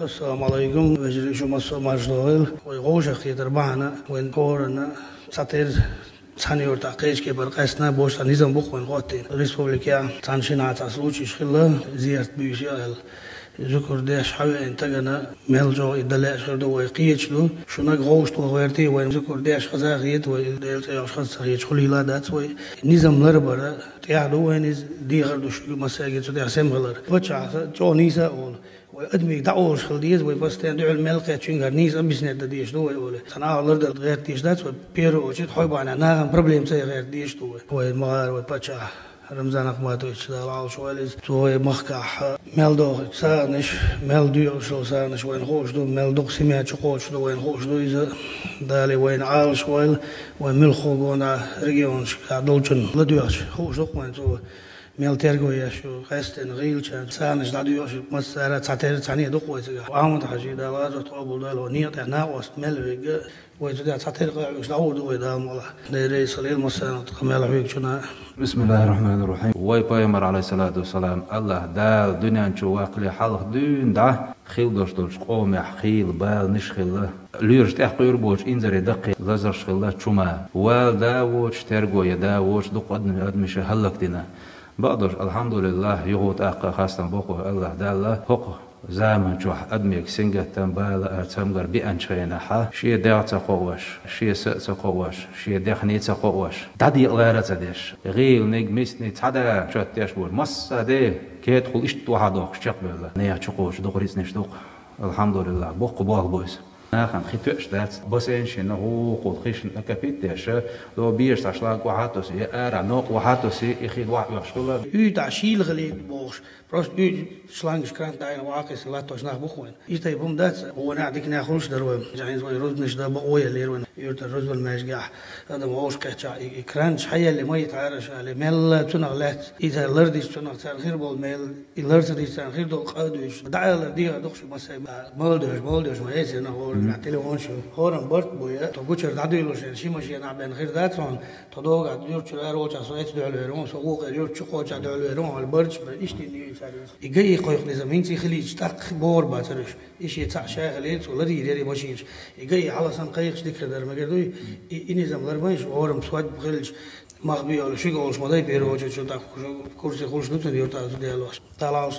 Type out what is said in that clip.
السلام عليكم. بجري شو مصر مجدول ويغوش أخي تربعنا وين كورنا ساتير ثانيور تاقيش كبر قسنا بوش نظام بخ وين قاتين الريسبوبليكيا تانشين عتاسلوش إشخلا زيارة بيشيال ذكر داش حوي انتجنا ملجو يدلع شردو ويقيتشلو شو نغوش تو غيرتي وين ذكر داش خزاغيت ويدلت ياش خزاغيت خلي لا دات وي نظام لربر تيعدو وين دي غردو شو مساجد تدع سمغلر بتشع جو نيسا اول وادمي دعوش خلديز وبس تندع الملقى تشينغر نيسا بسنت ديش دو ولا صنع لرد غير ديش دات بيرو وشيت حوي انا ناغم بروبليم سي غير ديش تو وي مغار وبتشع رمضان أخماتو إشتغل على شواليز توي مخكح ملدوغ سانش ملديو شو سانش وين خوش دو ملدوغ سمعت خوش دو وين خوش دو إذا دالي وين عال شوال وين ملخو قونا ريجيونش كادولشن لديوش خوش دو وين تو ميل ترجو يشو قستن غيل كان سانش داديوش مسارة تعتير ثانية دو قوي تجا وعمود حاجي دالازو تقبل دالو نيت إحنا وست ملوي ويتدع تعتير قاعد داود ويدام والله ديري صليل مسانة كمال فيك شنا. بسم الله الرحمن الرحيم. وي بايمر عليه الصلاة والسلام الله دال دنيا نشو واقلي حلق دون دع خيل دوش قوم خيل بال نشخيل ليرش تحقير بوش إنزري دقي لزر شخيل شما وال داوش ترجو يداوش دق أدمش هلك دينا بقدر الحمد لله يغوت أقا خاصة بوكو الله دال حق زمان جوح أدميك سنجة تنبال تمغر بأن شينا حا شيء داع تقوش شيء سأ تقوش شيء دخني تقوش تدي غير تدش غير نجمسني تدا شو تدش بول مص ده كيد خل إيش توحدوك شق بالله نيا تقوش دقريس نشدوق الحمد لله بوق بوق بويس ناخن خيتوش دات بسينش إنه قد خيش نكبيتش لو بيش تشلاق وحاتوس يأرا نوق وحاتوس يخيل واحد يشتغل تعشيل غليت بوش بروست شلانج كرانت داين واقس لا توش ناخ بخوين يتاي بوم دات هو نعديك ناخوش درو جاين زوي روز نش دا بقوي ليرون يرت الروز بالماشقع هذا موش كاتشا كرانش حيا اللي ما يتعارش على ميل تنغلات اذا لرديش تنغ تان غير بول ميل لرديش تان غير دو قادوش دعا لردي دوخش مسا مولدوش ما يسي نغور على التليفون شو هورن برت بويا تو بوتشر دادو يلوش شي ماشي نعبن غير داتون تدوغ ديور تشلارو تشا سويت دولورون سوق ديور تشقو تشا دولورون البرج اشتي يجي قوي نظامين تي خليج تاق بور باترش ايش يتاع شاغليت ولا ديري ماشينش يجي على سن قيقش ديك در ما قدوي نظام لرماش اورم سواد بغلج مغبي ولا شي قولش ما داي بيرو شو تاع كرسي خوش نتو ديور تاع ديالوش طالع